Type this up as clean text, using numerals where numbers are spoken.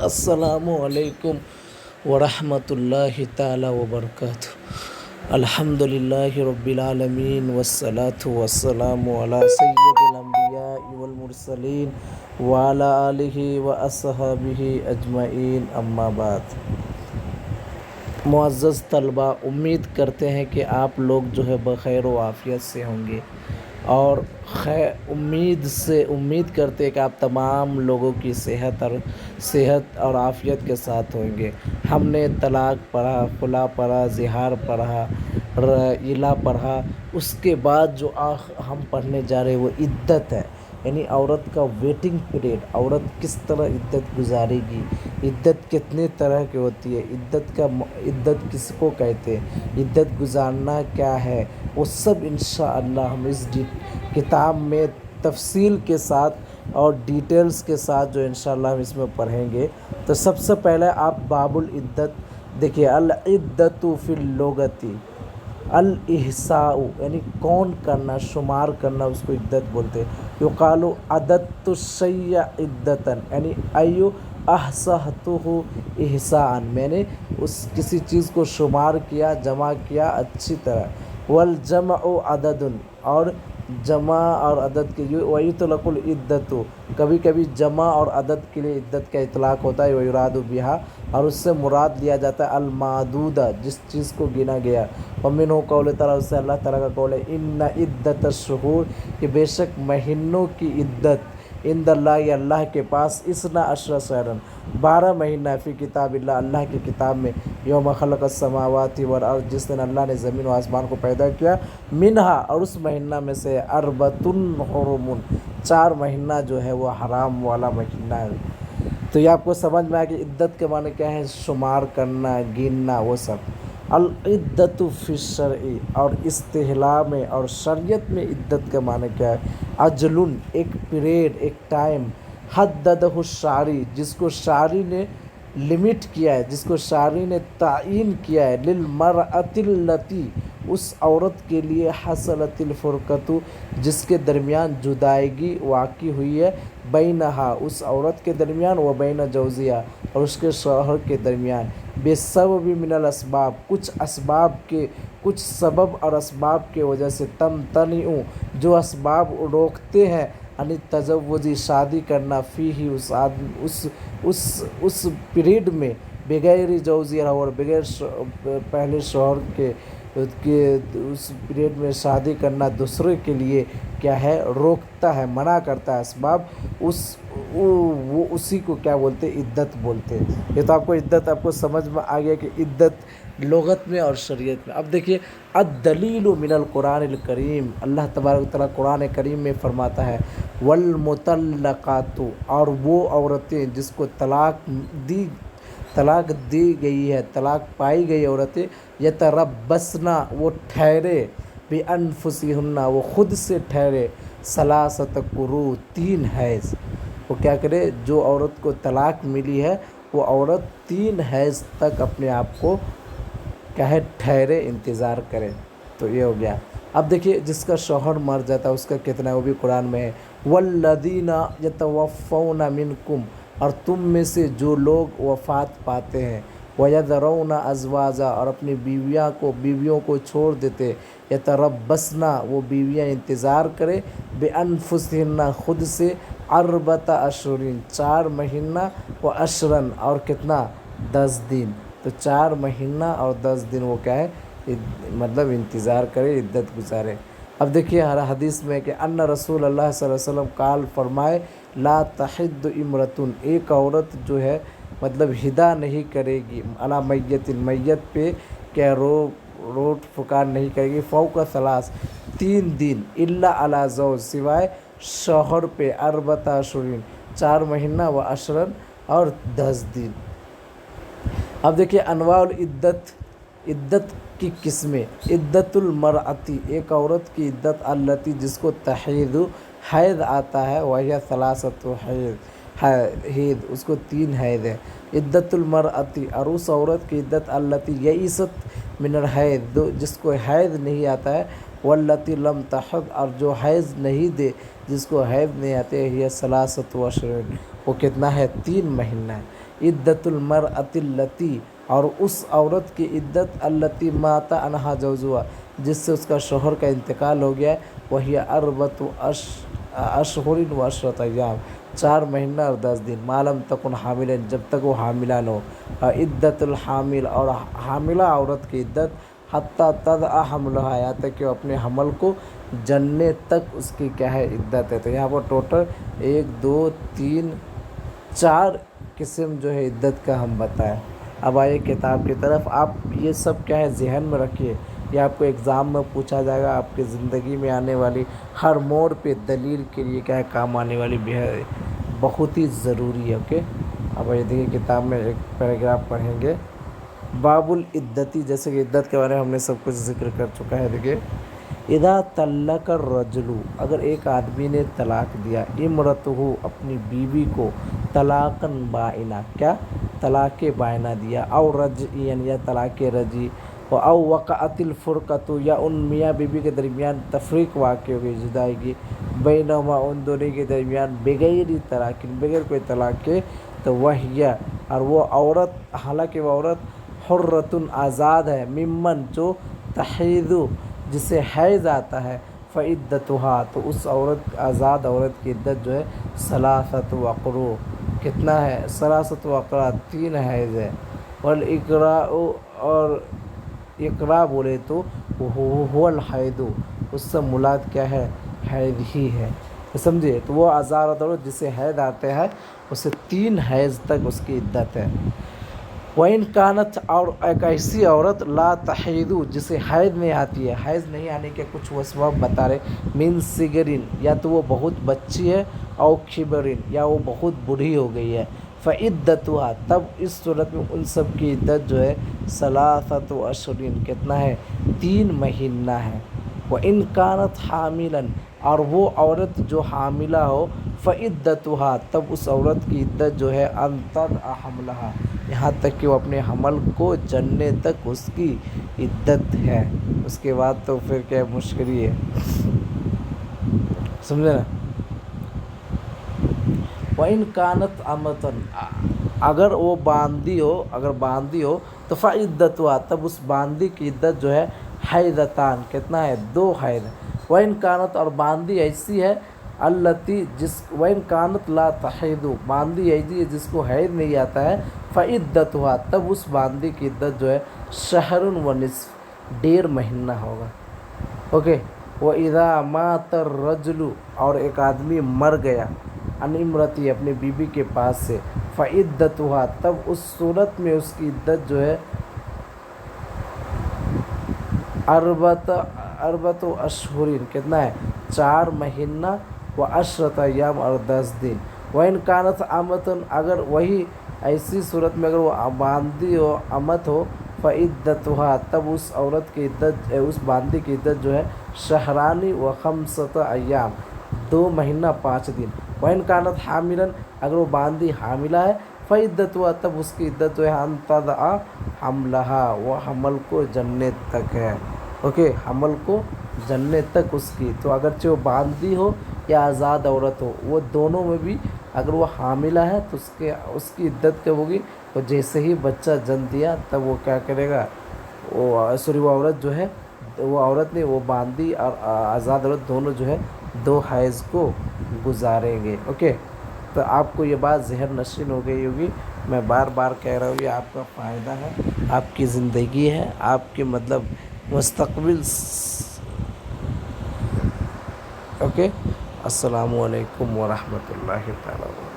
السلام علیکم ورحمۃ اللہ تعالی وبرکاتہ۔ الحمد للہ رب العالمین والصلاة والسلام علی سید الانبیاء والمرسلین وعلی آلہ واصحابہ اجمعین، اما بعد۔ معزز طلباء، امید کرتے ہیں کہ آپ لوگ جو ہے بخیر و عافیت سے ہوں گے، اور امید کرتے ہیں کہ آپ تمام لوگوں کی صحت اور عافیت کے ساتھ ہوں گے۔ ہم نے طلاق پڑھا، خلا پڑھا، زہار پڑھا، الا پڑھا، اس کے بعد جو ہم پڑھنے جا رہے ہیں وہ عدت ہے، یعنی عورت کا ویٹنگ پیریڈ، عورت کس طرح عدت گزارے گی، عدت کتنے طرح کی ہوتی ہے، عدت کس کو کہتے ہیں، عدت گزارنا کیا ہے، وہ سب انشاءاللہ ہم اس کتاب میں تفصیل کے ساتھ اور ڈیٹیلز کے ساتھ جو انشاءاللہ ہم اس میں پڑھیں گے۔ تو سب سے پہلے آپ باب العدت دیکھیے۔ العدت فی اللغۃ الاحصاء، یعنی کون کرنا، شمار کرنا، اس کو عدت بولتے ہیں۔ یقال عددت الشیء عدۃ، یعنی احصیتہ احصاء، میں نے کسی چیز کو شمار کیا، جمع کیا اچھی طرح۔ والجمع عدد، اور جمع اور عدد کے ویطلق العدۃ، کبھی کبھی جمع اور عدد کے لیے عدت کا اطلاق ہوتا ہے۔ ویراد بها، اور اس سے مراد لیا جاتا ہے المعدودہ، جس چیز کو گنا گیا۔ ومنہ قول تعالیٰ، اس سے اللہ تعالیٰ کا قول ہے، ان عدت الشہور، کہ بے شک مہینوں کی عدت، عند اللہ، اللہ کے پاس، 12 شہرا، 12 مہینہ، فی کتاب اللہ، اللہ کی کتاب میں، یوم خلق السماوات والارض، جس دن اللہ نے زمین و آسمان کو پیدا کیا، منہا، اور اس مہینہ میں سے، اربعۃ حرم، 4 مہینہ جو ہے وہ حرام والا مہینہ ہے۔ تو یہ آپ کو سمجھ میں آیا کہ عدت کے معنی کیا ہے، شمار کرنا، گننا، وہ سب۔ العدت فی الشرع، اور اصطلاح میں اور شریعت میں عدت کا معنی کیا ہے، اجل، ایک پیریڈ، ایک ٹائم، حددہ الشارع، جس کو شارع نے لمٹ کیا ہے، جس کو شارع نے تعیین کیا ہے، للمرأۃ التی، اس عورت کے لیے، حصلت الفرقۃ، جس کے درمیان جدائیگی واقع ہوئی ہے، بینہا، اس عورت کے درمیان، و بین زوجہا، اور اس کے شوہر کے درمیان، بسبب من الاسباب، کچھ سبب اور اسباب کی وجہ سے، تمتنع، جو اسباب روکتے ہیں، ان التزوج، شادی کرنا، فیہ، اس پیریڈ میں، بغیر زوجہا، اور بغیر پہلے شوہر کے اس پیریڈ میں شادی کرنا دوسرے کے لیے کیا ہے، روکتا ہے، منع کرتا ہے اسباب، وہ اسی کو کیا بولتے ہیں، عدت بولتے ہیں۔ یہ تو آپ کو عدت، آپ کو سمجھ میں آ گیا کہ عدت لغت میں اور شریعت میں۔ اب دیکھیے، الدلیل من القرآن الکریم، اللہ تبارک و تعالیٰ قرآن کریم میں فرماتا ہے، والمطلقات، اور وہ عورتیں جس کو طلاق دی گئی ہے، طلاق پائی گئی عورتیں، یتربصن، وہ ٹھہرے، بانفسہن، وہ خود سے ٹھہرے، ثلاثۃ قروء، 3 حیض، وہ کیا کرے، جو عورت کو طلاق ملی ہے وہ عورت 3 حیض تک اپنے آپ کو کیا ہے، ٹھہرے، انتظار کرے۔ تو یہ ہو گیا۔ اب دیکھیے، جس کا شوہر مر جاتا ہے اس کا کتنا ہے، وہ بھی قرآن میں ہے، والذین یتوفون منکم، اور تم میں سے جو لوگ وفات پاتے ہیں، وَيَذَرُونَ أَزْوَاجًا، اور اپنی بیویوں کو چھوڑ دیتے، یتربصن، وہ بیویاں انتظار کرے، بِأَنفُسِهِنَّ، خود سے، 4 اشہر، 4 مہینہ، وعشرا، اور کتنا، 10 دن۔ تو 4 مہینہ اور 10 دن وہ کیا ہے، مطلب انتظار کرے، عدت گزارے۔ اب دیکھیے، ہر حدیث میں کہ ان رسول اللہ صلی اللہ علیہ وسلم قال، فرمائے، لا تحد امرۃ، ایک عورت جو ہے مطلب ہدا نہیں کرے گی، علی میت، میت پہ کیا روٹ پکار نہیں کرے گی، فوق 3 دن، الا علی زوج، سوائے شوہر پہ، 4 اشہر، 4 مہینہ، وعشرا، اور 10 دن۔ اب دیکھیے، انواع العدت، عدت کی قسمیں۔ عدت المرأۃ، ایک عورت کی عدت، التی، جس کو تحید، حید آتا ہے، وہی 3 حید، اس کو 3 حید ہے۔ عدت المرأۃ، اور اس عورت کی عدت، التی یئست من الحید، جس کو حید نہیں آتا ہے، والتی لم تحد، اور جو حیض نہیں دے، جس کو حید نہیں آتے، یہ 3 اشہر، وہ کتنا ہے، 3 مہینہ ہے۔ عدت المرأۃ التی، اور اس عورت کی عدت التی مات عنہا زوجها، جس سے اس کا شوہر کا انتقال ہو گیا ہے، وہی اربعۃ اشہر و عشرۃ ایام، 4 مہینہ اور 10 دن، ما لم تکن حاملا، جب تک وہ حاملہ نہ ہو، عدت الحامل، اور حاملہ عورت کی عدت حتیٰ تضع حملها، یہاں تک کہ وہ اپنے حمل کو جننے تک اس کی کیا ہے عدت ہے۔ تو یہاں پر ٹوٹل 1 2 3 4 قسم جو ہے عدت کا ہم بتائیں۔ اب آئیے کتاب کی طرف، آپ یہ سب کیا ہے ذہن میں رکھیے، یہ آپ کو ایگزام میں پوچھا جائے گا، آپ کی زندگی میں آنے والی ہر موڑ پہ دلیل کے لیے کیا ہے کام آنے والی بہت ہی ضروری ہے۔ اوکے، اب یہ دیکھیے کتاب میں ایک پیراگراف پڑھیں گے، باب العدتی، جیسے کہ عدت کے بارے میں ہم نے سب کچھ ذکر کر چکا ہے۔ دیکھیے، اذا طلق الرجل، اگر ایک آدمی نے طلاق دیا، امرتہ، اپنی بیوی کو، طلاقا بائنہ، کیا طلاق بائنہ دیا، او رجعیا، یا طلاق رجعی، او وقعت الفرقۃ، یا ان میاں بیوی کے درمیان تفریق واقع ہو گئی، جدائی کی، بینہما، ان دونوں کے درمیان، بغیر طلاق، بغیر کوئی طلاق کے، تو وہی، اور وہ عورت، حالانکہ وہ عورت، حرۃ، آزاد ہے، ممن، جو تحیض، جسے حیض آتا ہے، فعدتها، تو اس عورت، آزاد عورت کی عدت جو ہے ثلاثۃ اقروء، کتنا ہے، ثلاثۃ اقراء، 3 حیض ہے، والاقراء، اور اقراء بولے تو هو الحیض، اس سے مراد کیا ہے، حیض ہی ہے، سمجھے، تو وہ آزاد عورت جسے حیض آتے ہیں، اسے 3 حیض تک اس کی عدت ہے۔ وَإِنْ كَانَتْ، اور ایک ایسی عورت، لا تحیض، جسے حیض نہیں آتی ہے، حیض نہیں آنے کے کچھ اسباب بتا رہے، من صغرٍ، یا تو وہ بہت بچی ہے، او کبرٍ، یا وہ بہت بوڑھی ہو گئی ہے، فعدتها، تب اس صورت میں ان سب کی عدت جو ہے ثلاثۃ اشہر، کتنا ہے، 3 مہینہ ہے۔ وَإِنْ كَانَتْ حَامِلًا، اور وہ عورت جو حاملہ ہو، فعدتها، تب اس عورت کی عدت جو ہے ان تضع حملها، یہاں تک کہ وہ اپنے حمل کو جننے تک اس کی عدت ہے، اس کے بعد تو پھر کیا مشکل ہی ہے، سمجھے نا۔ وَإِنْ كَانَتْ أَمَةً، اگر وہ باندی ہو، اگر باندی ہو، تو فعدتها، تب اس باندی کی عدت جو ہے حیضتان، کتنا ہے، 2 حیض۔ وَإِنْ كَانَتْ، اور باندی ایسی ہے، التی، جس، وَإِنْ كَانَتْ لَا تَحِیض، باندی ایسی ہے جس کو حیض نہیں آتا ہے، فعدتها، تب اس باندی کی عدت جو ہے شہر و نصف، 1.5 مہینہ ہوگا۔ اوکے، وَإِذَا مَاتَ الرَّجُلُ، اور ایک آدمی مر گیا، عن امرأتہ، اپنے بیوی کے پاس سے، فعدتها، تب اس صورت میں اس کی عدت جو ہے اربعۃ اشہر، کتنا ہے، 4 مہینہ، و عشرۃ ایام، اور 10 دن۔ وَإِنْ كَانَتْ أَمَةً، اگر وہی ایسی صورت میں اگر وہ باندی ہو، امت ہو، فعدتها، تب اس عورت کی عدت، اس باندی کی عدت جو ہے شہران و 5 ایام، 2 مہینہ 5 دن۔ وَإِنْ كَانَتْ حَامِلًا، اگر وہ باندی حاملہ ہے، فعدتها، تب اس کی عدت جو ہے ان تضع حملها، وہ حمل کو جننے تک ہے۔ اوکے، حمل کو جننے تک اس کی، تو اگرچہ وہ باندی ہو یا آزاد عورت ہو، وہ دونوں میں بھی اگر وہ حاملہ ہے تو اس کی عدت کب ہوگی، تو جیسے ہی بچہ جن دیا تب وہ کیا کرے گا، وہ عورت جو ہے، وہ عورت نہیں، وہ باندی اور آزاد عورت دونوں جو ہے 2 حیض کو گزاریں گے۔ اوکے، تو آپ کو یہ بات ذہن نشین ہو گئی ہوگی، میں بار بار کہہ رہا ہوں، یہ آپ کا فائدہ ہے، آپ کی زندگی ہے، آپ کے مطلب مستقبل۔ اوکے، السلام علیکم ورحمۃ اللہ تعالیٰ وبرکاتہ۔